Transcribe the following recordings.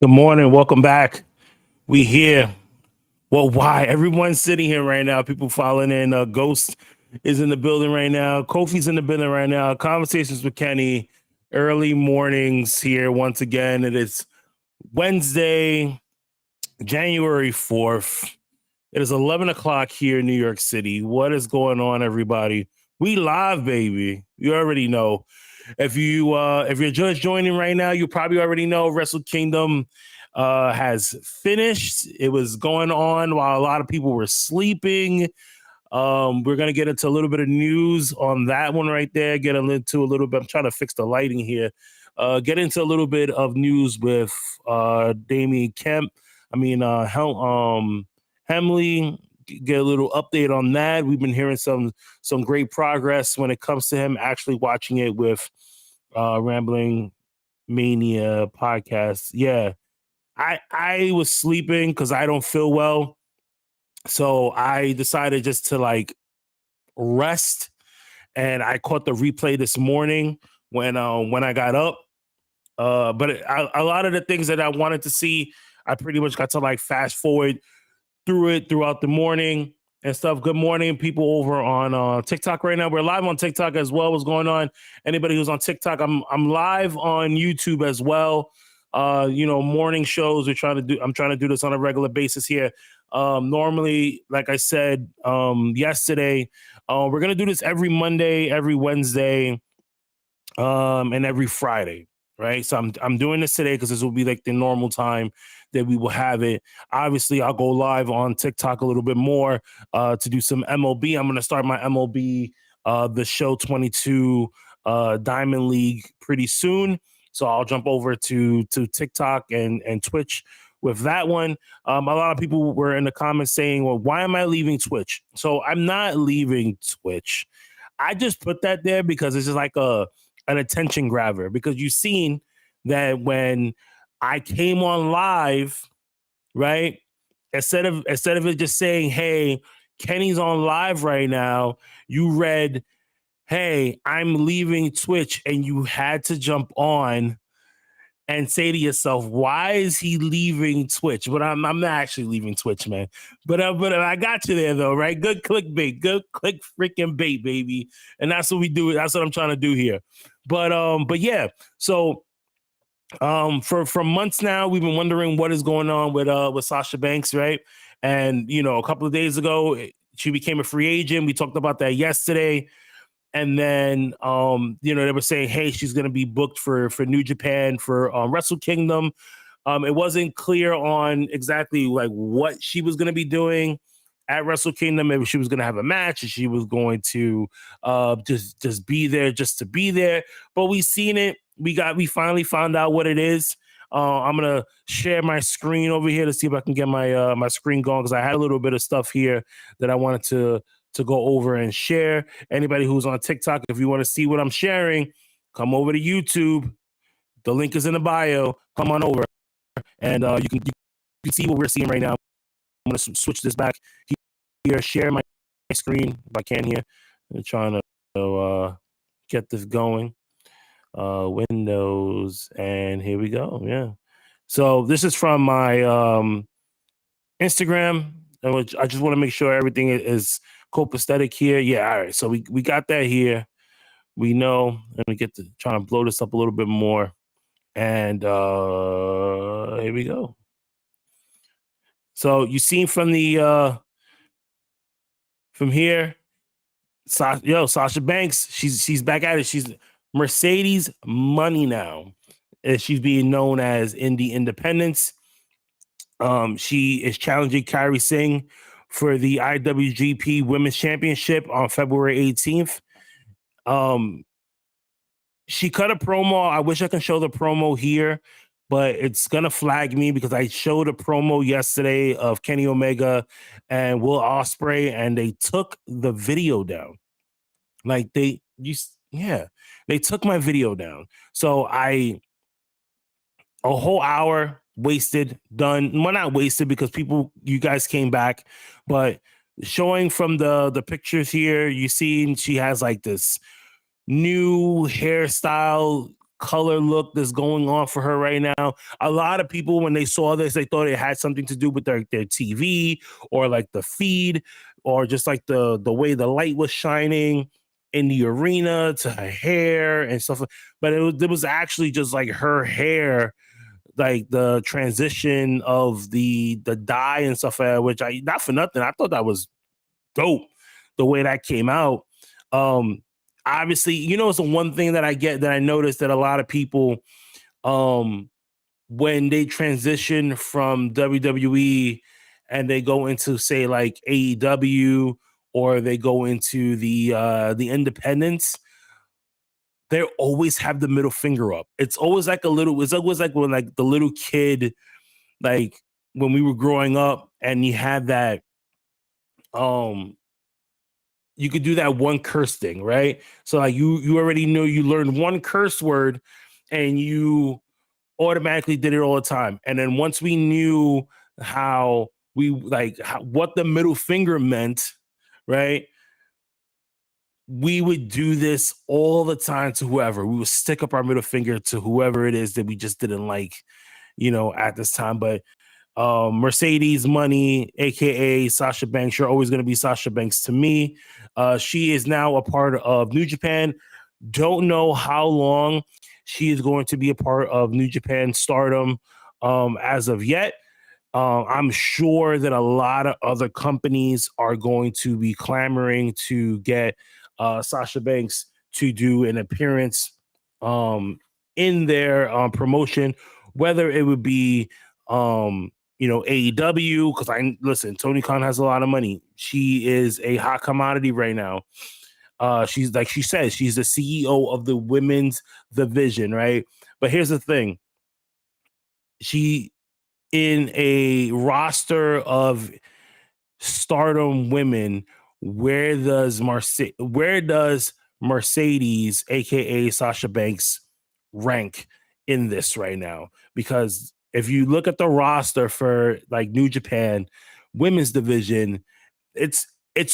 Good morning. Welcome back. We here. Well, why? Everyone's sitting here right now. People following in. Ghost is in the building right now. Kofi's in the building right now. Conversations with Kenny. Early mornings here once again. It is Wednesday, January 4th. It is 11 o'clock here in New York City. What is going on, everybody? We live, baby. You already know. If you're just joining right now, you probably already know Wrestle Kingdom has finished. It was going on while a lot of people were sleeping. We're gonna get into a little bit of news on that one right there. Get into a little bit. I'm trying to fix the lighting here. Get into a little bit of news with Damien Kemp. Hemley. Get a little update on that. We've been hearing some great progress when it comes to him actually watching it with Rambling Mania podcast. Yeah, I was sleeping because I don't feel well, so I decided just to rest, and I caught the replay this morning when I got up. But a lot of the things that I wanted to see, I pretty much got to fast forward through it throughout the morning and stuff. Good morning, people over on TikTok right now. We're live on TikTok as well. What's going on? Anybody who's on TikTok, I'm live on YouTube as well. Morning shows. I'm trying to do this on a regular basis here. Normally, like I said yesterday, we're gonna do this every Monday, every Wednesday, and every Friday. Right. So I'm doing this today because this will be the normal time that we will have it. Obviously, I'll go live on TikTok a little bit more to do some MLB. I'm going to start my MLB, the Show 22 Diamond League pretty soon. So I'll jump over to TikTok and Twitch with that one. A lot of people were in the comments saying, well, why am I leaving Twitch? So I'm not leaving Twitch. I just put that there because it's just an attention grabber, because you've seen that when I came on live, right? Instead of it just saying, hey, Kenny's on live right now, you read, hey, I'm leaving Twitch, and you had to jump on and say to yourself, why is he leaving Twitch? But I'm not actually leaving Twitch, man. But I got you there though, right? Good clickbait, good click freaking bait, baby. And that's what we do. That's what I'm trying to do here. But yeah. So for months now, we've been wondering what is going on with Sasha Banks, right? And a couple of days ago, she became a free agent. We talked about that yesterday. And then, they were saying, hey, she's going to be booked for New Japan for Wrestle Kingdom. It wasn't clear on exactly what she was going to be doing at Wrestle Kingdom. Maybe she was going to have a match, and she was going to just be there just to be there. But we seen it. We finally found out what it is. I'm gonna share my screen over here to see if I can get my my screen going, because I had a little bit of stuff here that I wanted to go over and share. Anybody who's on TikTok, if you want to see what I'm sharing, come over to YouTube. The link is in the bio. Come on over, and you can see what we're seeing right now. I'm going to switch this back here, share my screen if I can here. I'm trying to get this going. Windows, and here we go. Yeah. So this is from my Instagram. I just want to make sure everything is copacetic here. Yeah, all right. So we got that here. We know. Let me get to trying to blow this up a little bit more. And here we go. So you see from the from here, Sasha Banks, she's back at it. She's Mercedes Money now. And she's being known as Indie Independence. She is challenging Kairi Singh for the IWGP Women's Championship on February 18th. She cut a promo. I wish I can show the promo here, but it's gonna flag me because I showed a promo yesterday of Kenny Omega and Will Ospreay, and they took the video down. They took my video down. So a whole hour wasted, done. Well, not wasted because you guys came back, but showing from the pictures here, you see she has this new hairstyle, color look that's going on for her right now. A lot of people, when they saw this, they thought it had something to do with their TV or like the feed or just like the way the light was shining in the arena to her hair and stuff. But it was actually just like her hair, like the transition of the dye and stuff, which I, not for nothing, I thought that was dope the way that came out. Obviously, you know, it's the one thing that I noticed that a lot of people, when they transition from WWE and they go into, say, like AEW, or they go into the independents, they always have the middle finger up. It's always like it's always like when like the little kid, like when we were growing up and you had that, you could do that one curse thing, right? So like you already know, you learned one curse word and you automatically did it all the time. And then once we knew how we what the middle finger meant, right? We would do this all the time to whoever. We would stick up our middle finger to whoever it is that we just didn't like, you know, at this time. But Mercedes Money, aka Sasha Banks, you're always going to be Sasha Banks to me. She is now a part of New Japan. Don't know how long she is going to be a part of New Japan Stardom as of yet. I'm sure that a lot of other companies are going to be clamoring to get Sasha Banks to do an appearance in their promotion, whether it would be you know, AEW, because listen, Tony Khan has a lot of money. She is a hot commodity right now. She's, like she says, she's the CEO of the women's division, right? But here's the thing. She, in a roster of Stardom women, where does Mercedes, aka Sasha Banks, rank in this right now? Because if you look at the roster for like New Japan women's division, it's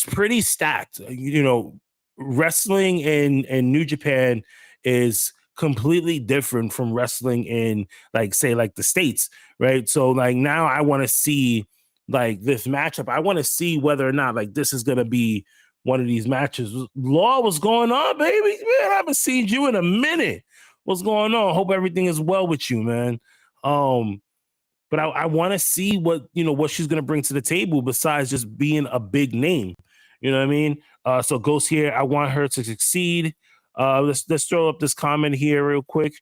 pretty stacked. You know, wrestling in New Japan is completely different from wrestling in, like, say, like the States, right? So like now I want to see like this matchup. I want to see whether or not like this is gonna be one of these matches. Law, what's going on, baby? Man, I haven't seen you in a minute. What's going on? Hope everything is well with you, man. But I want to see what, you know, what she's gonna bring to the table besides just being a big name. You know what I mean? So Ghost here, I want her to succeed. Let's throw up this comment here real quick.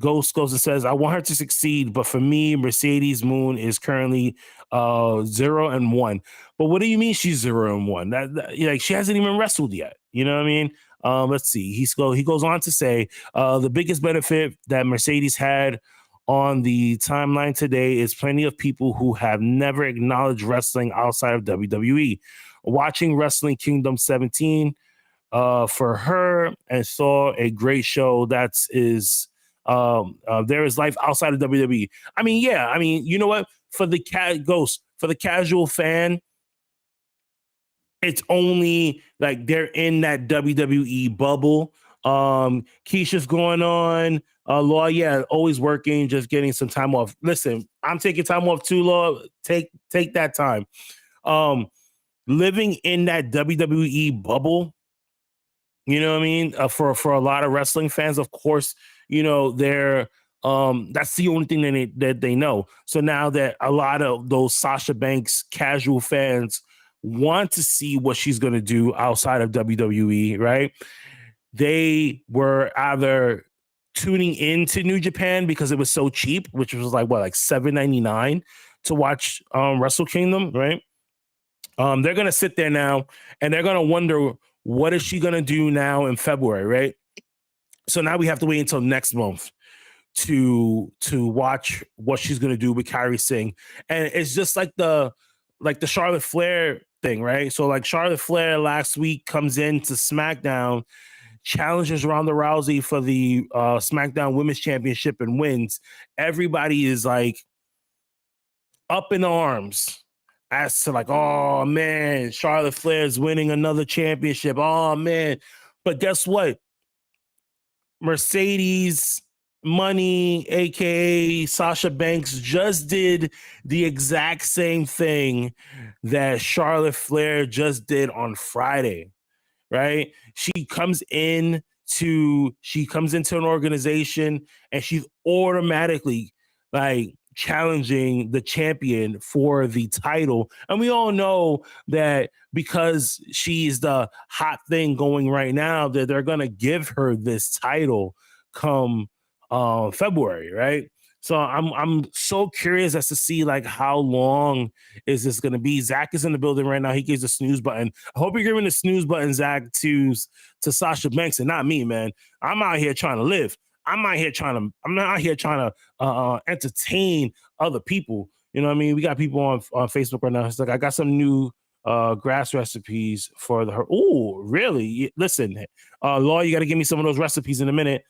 Ghost goes and says, I want her to succeed, but for me, Mercedes Moon is currently 0-1. But what do you mean she's 0-1? Like, she hasn't even wrestled yet. You know what I mean? Let's see. He goes on to say, the biggest benefit that Mercedes had on the timeline today is plenty of people who have never acknowledged wrestling outside of WWE. Watching Wrestling Kingdom 17 for her and saw a great show that is there is life outside of WWE. I mean, yeah, I mean, you know what? For the casual fan, it's only like they're in that WWE bubble. Keisha's going on. Law, yeah, always working, just getting some time off. Listen, I'm taking time off too, Law. Take that time. Living in that WWE bubble, you know what I mean? For a lot of wrestling fans, of course, you know, they're that's the only thing that they know. So now that a lot of those Sasha Banks casual fans want to see what she's going to do outside of WWE, right? They were either tuning into New Japan because it was so cheap, which was like what, like $7.99 to watch Wrestle Kingdom, right? They're gonna sit there now and they're gonna wonder, what is she gonna do now in February, right? So now we have to wait until next month to watch what she's gonna do with Kairi Singh. And it's just like the Charlotte Flair thing, right? So like Charlotte Flair last week comes in to SmackDown, challenges Ronda Rousey for the SmackDown Women's Championship and wins. Everybody is like up in arms as to like, oh man, Charlotte Flair's winning another championship. Oh man. But guess what? Mercedes Money, aka Sasha Banks, just did the exact same thing that Charlotte Flair just did on Friday, right? She comes into an organization and she's automatically like challenging the champion for the title. And we all know that because she's the hot thing going right now, that they're gonna give her this title come February, right? So I'm so curious as to see like how long is this gonna be. Zach is in the building right now. He gives a snooze button. I hope you're giving the snooze button, Zach, to Sasha Banks and not me, man. I'm out here trying to live. I'm not here trying to entertain other people. You know what I mean? We got people on Facebook right now. It's like, I got some new grass recipes for the. Oh, really? Listen, Law, you got to give me some of those recipes in a minute.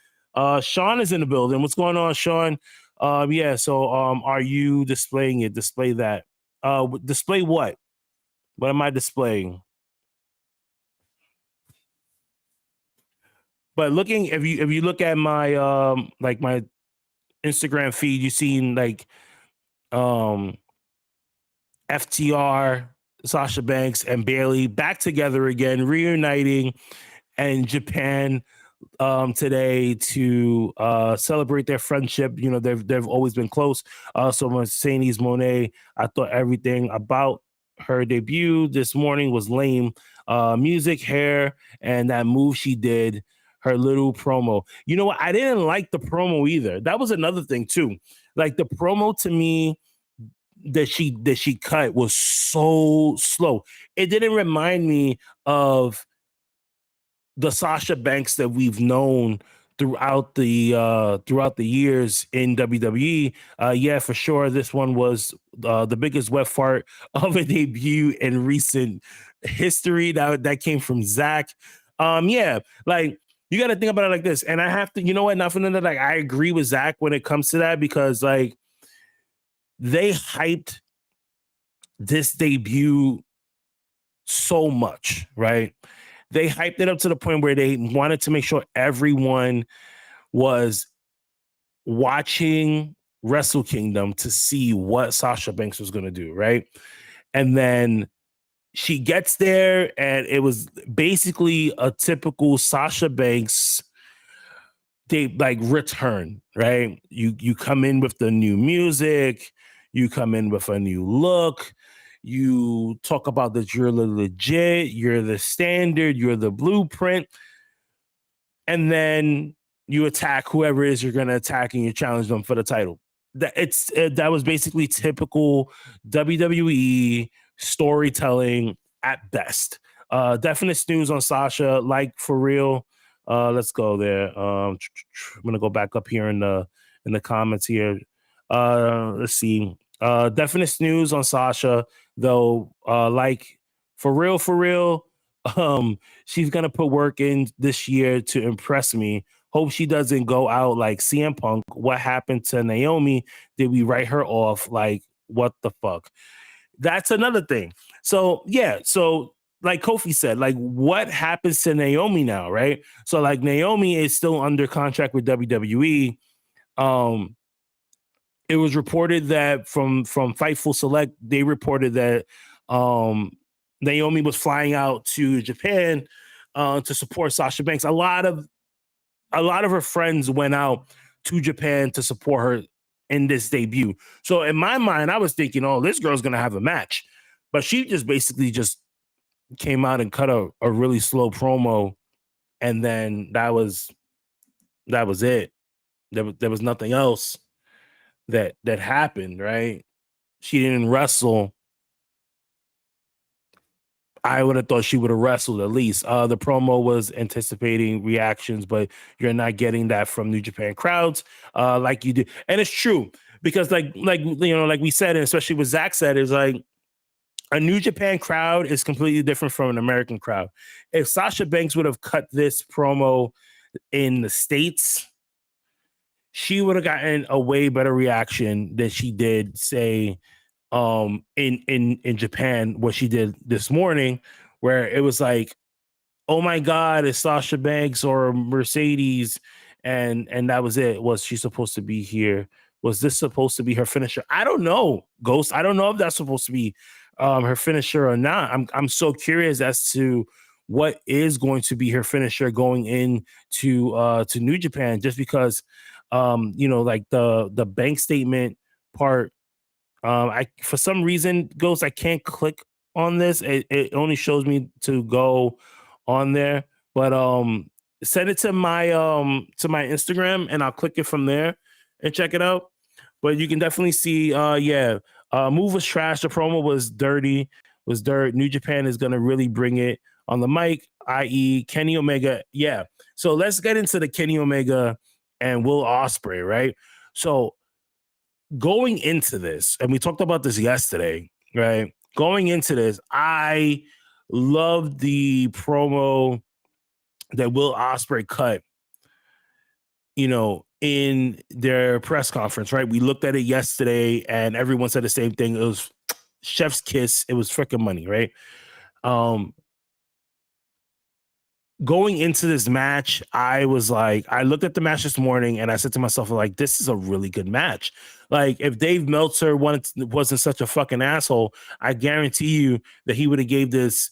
Sean is in the building. What's going on, Sean? Yeah. So, are you displaying it? Display that. Display what? What am I displaying? But looking, if you look at my like my Instagram feed, you seen like FTR, Sasha Banks, and Bailey back together again, reuniting in Japan today to celebrate their friendship. You know, they've always been close. So Mercedes Moné, I thought everything about her debut this morning was lame. Music, hair, and that move she did, her little promo. You know what? I didn't like the promo either. That was another thing too. Like the promo to me that she cut was so slow. It didn't remind me of the Sasha Banks that we've known throughout the years in WWE. Yeah, for sure, this one was the biggest wet fart of a debut in recent history. That came from Zach. Yeah, like you got to think about it like this, and I have to, you know what? Nothing that like I agree with Zach when it comes to that because like they hyped this debut so much, right? They hyped it up to the point where they wanted to make sure everyone was watching Wrestle Kingdom to see what Sasha Banks was going to do, right? And then she gets there, and it was basically a typical Sasha Banks return, right? You come in with the new music, you come in with a new look. You talk about that you're legit, you're the standard, you're the blueprint, and then you attack whoever it is you're going to attack and you challenge them for the title. That was basically typical WWE storytelling at best. Definite snooze on Sasha, like for real. Let's go there. I'm gonna go back up here in the comments here. Let's see. Definite snooze on Sasha, though. Like for real. She's gonna put work in this year to impress me. Hope she doesn't go out like CM Punk. What happened to Naomi? Did we write her off? Like, what the fuck? That's another thing. So yeah, so like Kofi said, like what happens to Naomi now, right? So like Naomi is still under contract with WWE. It was reported that from Fightful Select, they reported that Naomi was flying out to Japan to support Sasha Banks. A lot of her friends went out to Japan to support her in this debut. So in my mind, I was thinking, oh, this girl's gonna have a match, but she just basically just came out and cut a really slow promo, and then that was it. There was nothing else that happened, right? She didn't wrestle. I would have thought she would have wrestled at least. The promo was anticipating reactions, but you're not getting that from New Japan crowds like you do. And it's true because like you know, like we said, and especially what Zach said, is like a New Japan crowd is completely different from an American crowd. If Sasha Banks would have cut this promo in the States, she would have gotten a way better reaction than she did, say, in Japan, what she did this morning, where it was like, oh my God, it's Sasha Banks or Mercedes, and that was it. Was she supposed to be here? Was this supposed to be her finisher? I don't know, Ghost. I don't know if that's supposed to be her finisher or not. I'm so curious as to what is going to be her finisher going in to New Japan, just because like the bank statement part. I for some reason, Ghost, I can't click on this. It only shows me to go on there, but send it to my Instagram and I'll click it from there and check it out. But you can definitely see, move was trash. The promo was dirty, was dirt. New Japan is gonna really bring it on the mic, i.e., Kenny Omega. Yeah. So let's get into the Kenny Omega and Will Ospreay, right? So going into this, and we talked about this yesterday, right? Going into this, I love the promo that Will Ospreay cut, in their press conference, right? We looked at it yesterday and everyone said the same thing. It was chef's kiss. It was freaking money, right? Going into this match, I was like, I looked at the match this morning and I said to myself, like, this is a really good match. Like, if Dave Meltzer wasn't such a fucking asshole, I guarantee you that he would have gave this,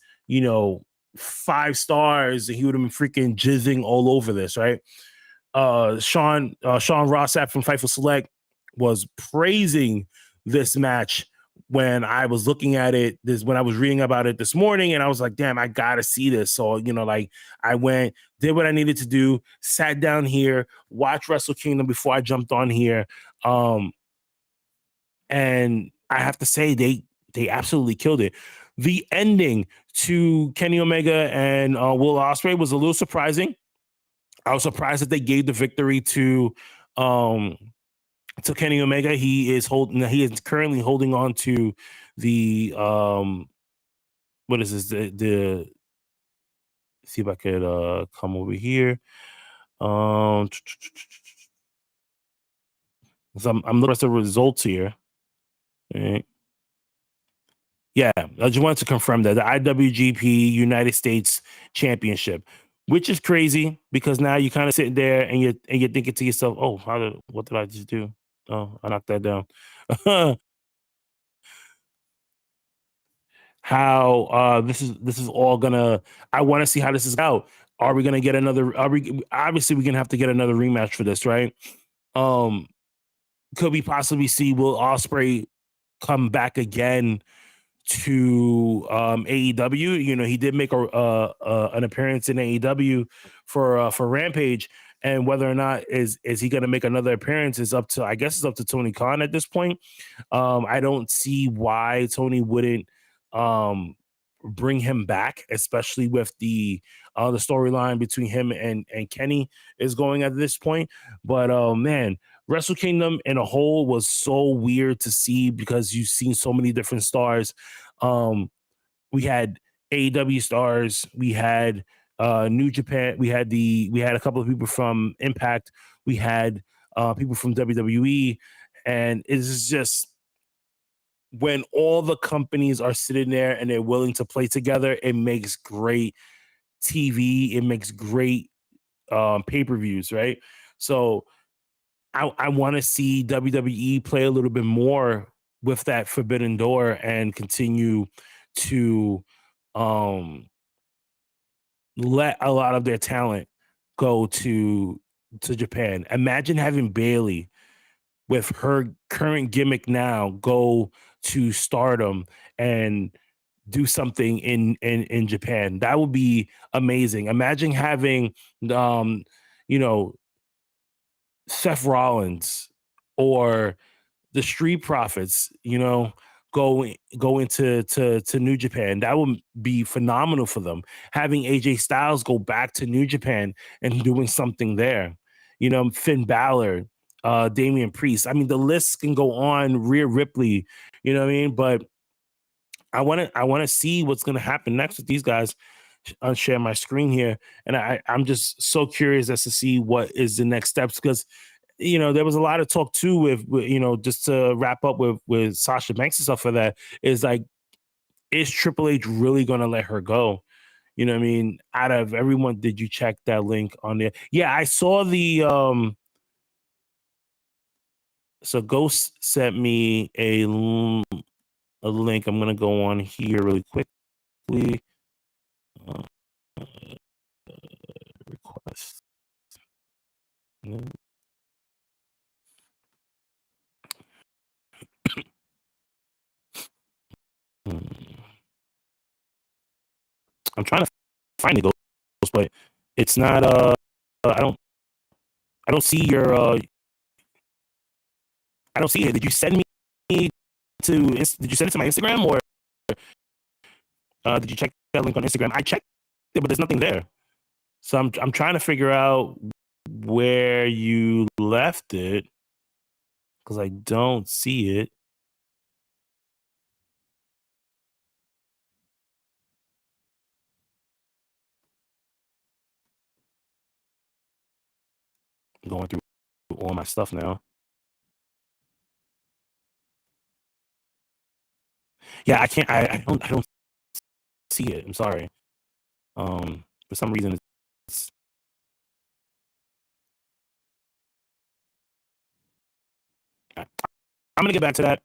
5 stars, and he would have been freaking jizzing all over this, right? Sean Rossap from Fightful Select was praising this match when I was looking at it, when I was reading about it this morning, and I was like, damn, I gotta see this. So, I went, did what I needed to do, sat down here, watched Wrestle Kingdom before I jumped on here. And I have to say, they absolutely killed it. The ending to Kenny Omega and Will Ospreay was a little surprising. I was surprised that they gave the victory to Kenny Omega. He is currently holding on to the what is this? The see if I could come over here. So I'm looking at the results here. Right. Yeah, I just wanted to confirm that the IWGP United States Championship, which is crazy because now you kind of sitting there and you're thinking to yourself, oh, what did I just do? Oh, I knocked that down. How this is all gonna, I want to see how this is out. Are we gonna get another, obviously we're gonna have to get another rematch for this, right? Could we possibly see Will Ospreay come back again to AEW? He did make an appearance in AEW for Rampage, and whether or not is he going to make another appearance is up to, I guess it's up to Tony Khan at this point. I don't see why Tony wouldn't bring him back, especially with the storyline between him and Kenny is going at this point. But man, Wrestle Kingdom in a whole was so weird to see because you've seen so many different stars. We had AEW stars, we had New Japan, we had a couple of people from Impact, we had people from WWE, and it's just, when all the companies are sitting there and they're willing to play together, it makes great TV, it makes great pay-per-views, right? So I want to see WWE play a little bit more with that forbidden door and continue to let a lot of their talent go to Japan. Imagine having Bayley with her current gimmick now go to Stardom and do something in Japan. That would be amazing. Imagine having Seth Rollins or the Street Profits, go into to New Japan. That would be phenomenal for them. Having AJ Styles go back to New Japan and doing something there. Finn Balor, Damian Priest. I mean, the list can go on. Rhea Ripley, you know what I mean? But I want to see what's going to happen next with these guys. Unshare my screen here, and I'm just so curious as to see what is the next steps, because there was a lot of talk too with just to wrap up with Sasha Banks and stuff for that, is like, is Triple H really going to let her go? You know what I mean? Out of everyone, did you check that link on there? Yeah, I saw the so Ghost sent me a link. I'm gonna go on here really quickly. Uh, request. Mm. I'm trying to find the Ghost, but it's not I don't see your I don't see it. Did you send me did you send it to my Instagram, or did you check that link on Instagram? I checked it, but there's nothing there. So I'm trying to figure out where you left it because I don't see it. I'm going through all my stuff now. Yeah, I can't. I don't see it. I'm sorry. For some reason, it's. I, I'm gonna get back to that.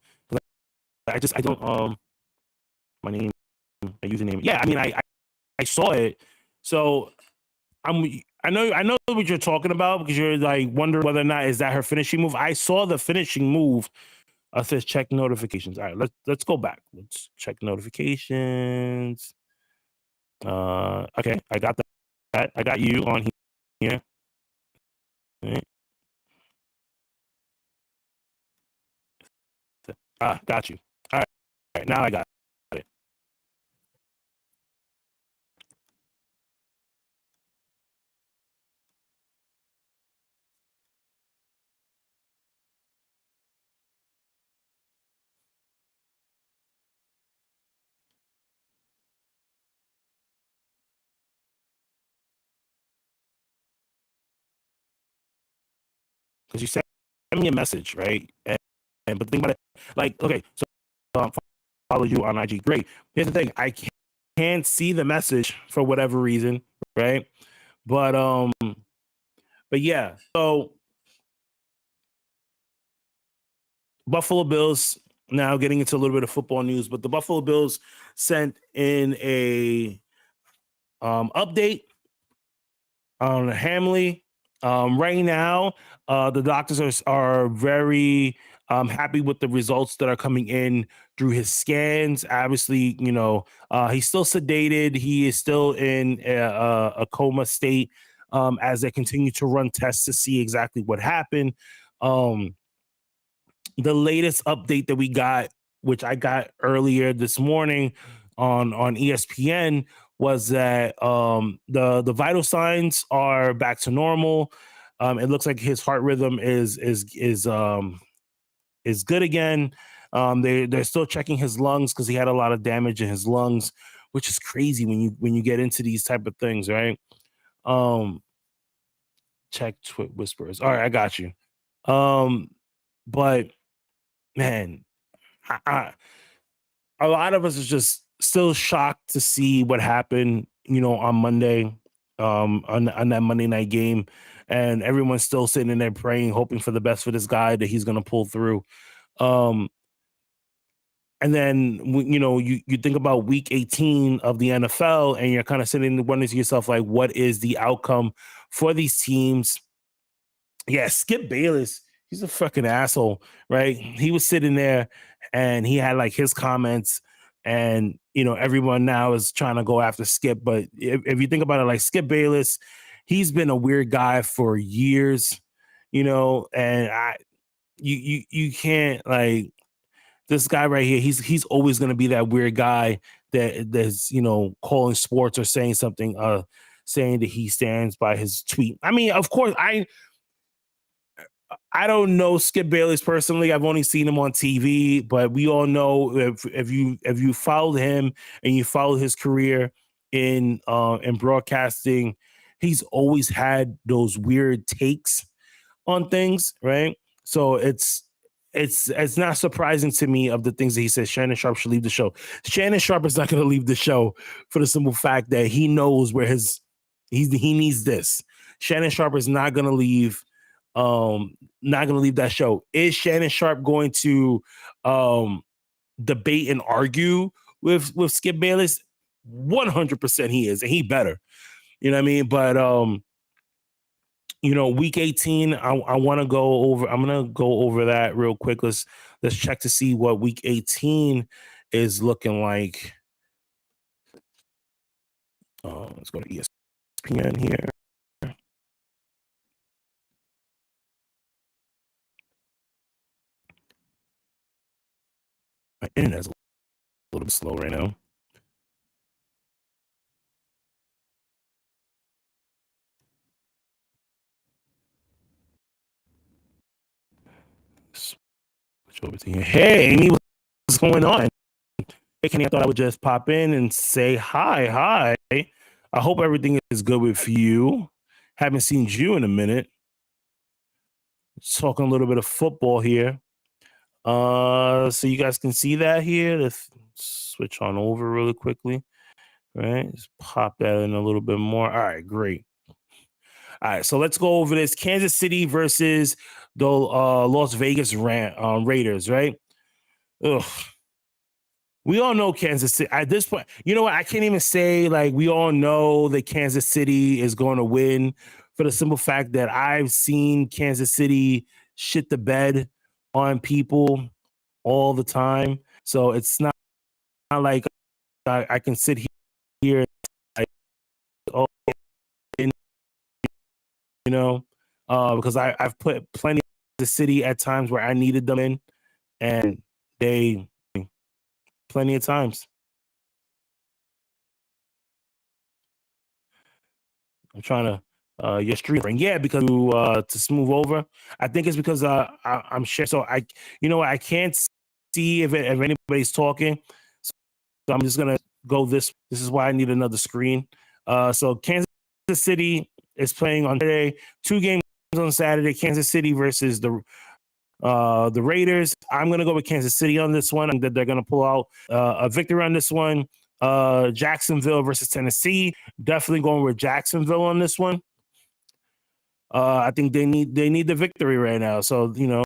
I don't my name, my username. Yeah, I mean I saw it. So I know what you're talking about because you're like wondering whether or not is that her finishing move. I saw the finishing move. Says check notifications. All right, let's go back. Let's check notifications. Okay, I got that. I got you on here. Right. Got you. All right. All right, now I got it. Because you sent me a message, right? And but think about it, like, okay, so follow you on IG. Great. Here's the thing, I can't see the message for whatever reason, right? But yeah. So Buffalo Bills, now getting into a little bit of football news, but the Buffalo Bills sent in a update on Hamley. Right now, the doctors are very happy with the results that are coming in through his scans. Obviously, you know, he's still sedated. He is still in a coma state as they continue to run tests to see exactly what happened. Um, the latest update that we got, which I got earlier this morning on ESPN, was that the vital signs are back to normal. It looks like his heart rhythm is good again. They're still checking his lungs because he had a lot of damage in his lungs, which is crazy when you get into these type of things, right? Um, check whispers. All right, I got you. But man, I a lot of us is just still shocked to see what happened, you know, on Monday, on that Monday night game, and everyone's still sitting in there praying, hoping for the best for this guy that he's going to pull through. Um, and then you know, you think about Week 18 of the NFL, and you're kind of sitting and wondering to yourself, like, what is the outcome for these teams? Yeah, Skip Bayless, he's a fucking asshole, right? He was sitting there and he had like his comments, and you know, everyone now is trying to go after Skip. But if you think about it, like Skip Bayless, he's been a weird guy for years, you know, and you can't like this guy right here, he's always gonna be that weird guy that's you know calling sports or saying something saying that he stands by his tweet. I mean, of course, I don't know Skip Bayless personally. I've only seen him on TV, but we all know if you followed him and you followed his career in broadcasting, he's always had those weird takes on things, right? So it's not surprising to me of the things that he says. Shannon Sharp should leave the show. Shannon Sharp is not going to leave the show for the simple fact that he knows where he needs this. Shannon Sharp is not going to leave. Not going to leave that show. Is Shannon Sharp going to debate and argue with Skip Bayless? 100% he is, and he better. You know what I mean? But week 18, I want to go over. I'm gonna go over that real quick. Let's check to see what week 18 is looking like. Let's go to ESPN here. My internet's a little bit slow right now. Switch over to here. Hey, Amy, what's going on? Hey, Kenny, I thought I would just pop in and say hi. I hope everything is good with you. Haven't seen you in a minute. Talking a little bit of football here. So you guys can see that here. Let's switch on over really quickly. Right, just pop that in a little bit more. All right, great. All right, so let's go over this. Kansas City versus the Las Vegas Raiders, right? Ugh. We all know Kansas City. At this point, you know what? I can't even say, like, we all know that Kansas City is going to win for the simple fact that I've seen Kansas City shit the bed on people all the time. So it's not like I can sit here and like, oh, because I've put plenty of the city at times where I needed them in, and they plenty of times. I'm trying to your stream, yeah, because to smooth over. I think it's because I'm sure. So I can't see if anybody's talking. So I'm just gonna go this. This is why I need another screen. So Kansas City is playing on Saturday. 2 games on Saturday. Kansas City versus the Raiders. I'm gonna go with Kansas City on this one. I think that they're gonna pull out a victory on this one. Jacksonville versus Tennessee. Definitely going with Jacksonville on this one. I think they need the victory right now. So the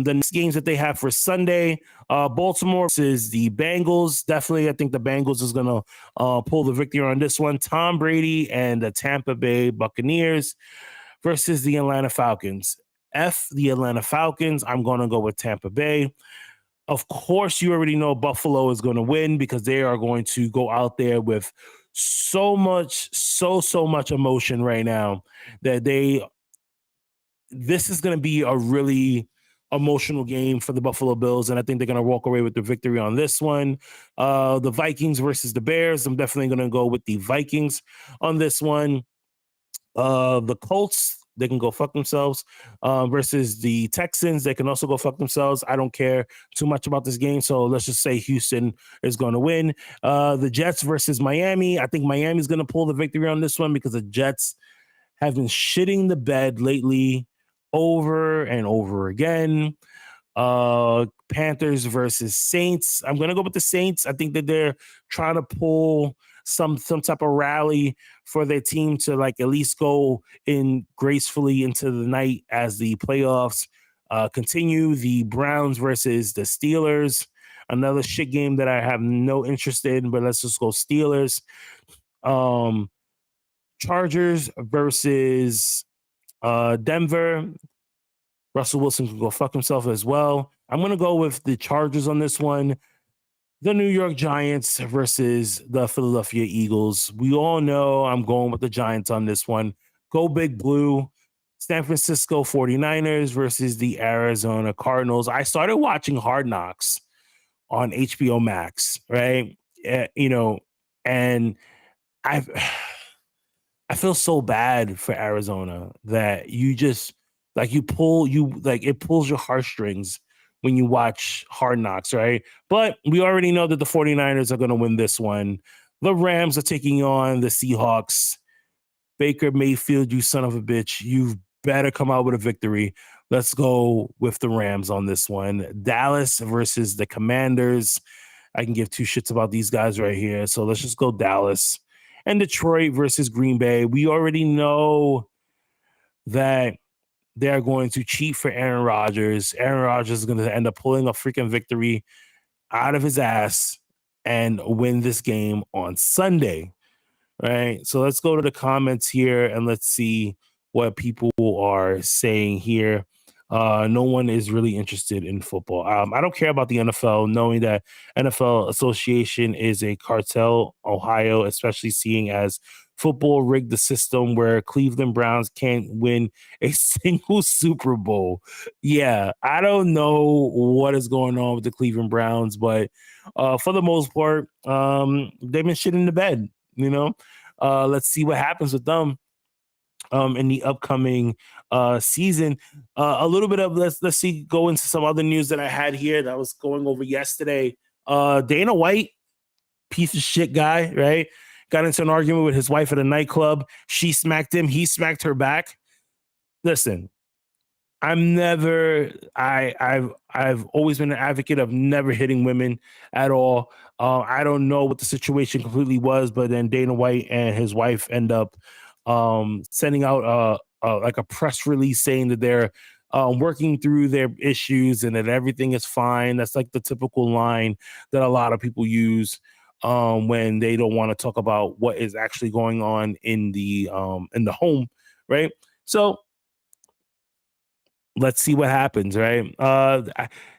next games that they have for Sunday, Baltimore versus the Bengals. Definitely, I think the Bengals is gonna pull the victory on this one. Tom Brady and the Tampa Bay Buccaneers versus the Atlanta Falcons. The Atlanta Falcons. I'm gonna go with Tampa Bay. Of course, you already know Buffalo is going to win because they are going to go out there with so much emotion right now that this is going to be a really emotional game for the Buffalo Bills, and I think they're going to walk away with the victory on this one. The Vikings versus the Bears. I'm definitely going to go with the Vikings on this one. The Colts, they can go fuck themselves, versus the Texans. They can also go fuck themselves. I don't care too much about this game, so let's just say Houston is going to win. The Jets versus Miami. I think Miami's going to pull the victory on this one because the Jets have been shitting the bed lately over and over again. Panthers versus Saints. I'm going to go with the Saints. I think that they're trying to pull some type of rally for their team to like at least go in gracefully into the night as the playoffs continue. The Browns versus the Steelers, another shit game that I have no interest in, but let's just go Steelers. Chargers versus Denver. Russell Wilson can go fuck himself as well. I'm going to go with the Chargers on this one. The New York Giants versus the Philadelphia Eagles. We all know I'm going with the Giants on this one. Go Big Blue. San Francisco 49ers versus the Arizona Cardinals. I started watching Hard Knocks on HBO Max, right? And I feel so bad for Arizona that you just it pulls your heartstrings when you watch Hard Knocks, right? But we already know that the 49ers are going to win this one. The Rams are taking on the Seahawks. Baker Mayfield, you son of a bitch. You better come out with a victory. Let's go with the Rams on this one. Dallas versus the Commanders. I can give two shits about these guys right here. So let's just go Dallas. And Detroit versus Green Bay. We already know that they're going to cheat for Aaron Rodgers. Aaron Rodgers is going to end up pulling a freaking victory out of his ass and win this game on Sunday. Right. So let's go to the comments here and let's see what people are saying here. No one is really interested in football. I don't care about the NFL, knowing that NFL Association is a cartel, Ohio, especially seeing as football rigged the system where Cleveland Browns can't win a single Super Bowl. Yeah, I don't know what is going on with the Cleveland Browns, but for the most part, they've been shit in the bed, you know. Let's see what happens with them in the upcoming season. A little bit of let's see, go into some other news that I had here that I was going over yesterday. Dana White, piece of shit guy, right? Got into an argument with his wife at a nightclub. She smacked him. He smacked her back. Listen, I've always been an advocate of never hitting women at all. I don't know what the situation completely was, but then Dana White and his wife end up sending out like a press release saying that they're working through their issues and that everything is fine. That's like the typical line that a lot of people use when they don't want to talk about what is actually going on in the home, right? So let's see what happens, right?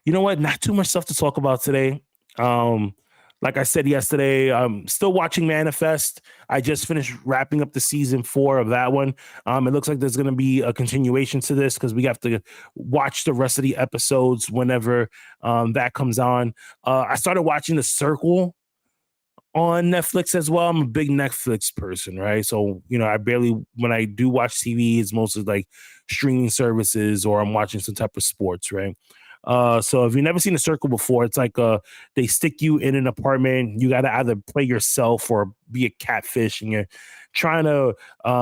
You know what? Not too much stuff to talk about today. Like I said yesterday, I'm still watching Manifest. I just finished wrapping up the season 4 of that one. It looks like there's going to be a continuation to this because we have to watch the rest of the episodes whenever that comes on. I started watching The Circle on Netflix as well. I'm a big Netflix person, right? So, you know, when I do watch TV, it's mostly like streaming services or I'm watching some type of sports, right? So if you've never seen The Circle before, it's like they stick you in an apartment. You got to either play yourself or be a catfish, and you're trying to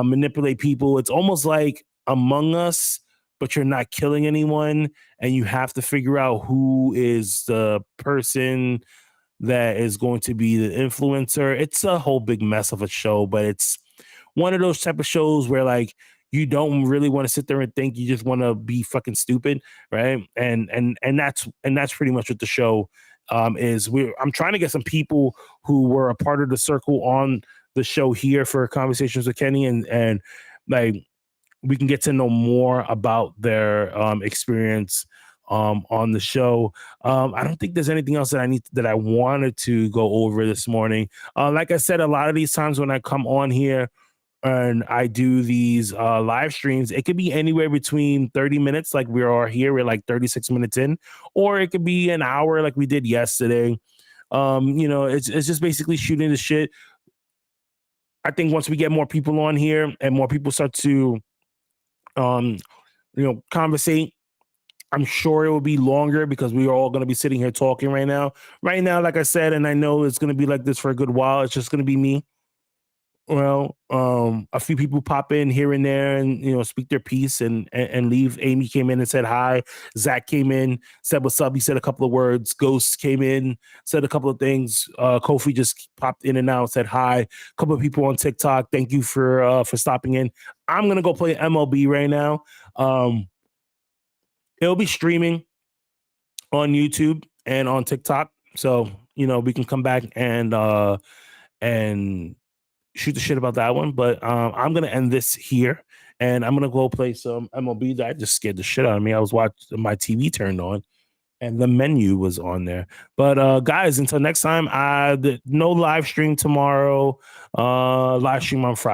manipulate people. It's almost like Among Us, but you're not killing anyone, and you have to figure out who is the person that is going to be the influencer. It's a whole big mess of a show, but it's one of those type of shows where like you don't really want to sit there and think, you just want to be fucking stupid, right? And that's pretty much what the show is. I'm trying to get some people who were a part of The Circle on the show here for Conversations with Kenny, and like we can get to know more about their experience on the show. I don't think there's anything else that I wanted to go over this morning. Like I said, a lot of these times when I come on here and I do these live streams, it could be anywhere between 30 minutes, like we are here, we're like 36 minutes in, or it could be an hour like we did yesterday. You know, it's just basically shooting the shit. I think once we get more people on here and more people start to conversate, I'm sure it will be longer because we are all going to be sitting here talking right now. Right now, like I said, and I know it's going to be like this for a good while, it's just going to be me. Well, a few people pop in here and there and, you know, speak their piece and leave. Amy came in and said hi. Zach came in, said what's up. He said a couple of words. Ghost came in, said a couple of things. Kofi just popped in and out, said hi. A couple of people on TikTok, thank you for stopping in. I'm going to go play MLB right now. It'll be streaming on YouTube and on TikTok. So, you know, we can come back and shoot the shit about that one. But I'm going to end this here and I'm going to go play some MLB. That just scared the shit out of me. I was watching, my TV turned on and the menu was on there. But guys, until next time, no live stream tomorrow, live stream on Friday.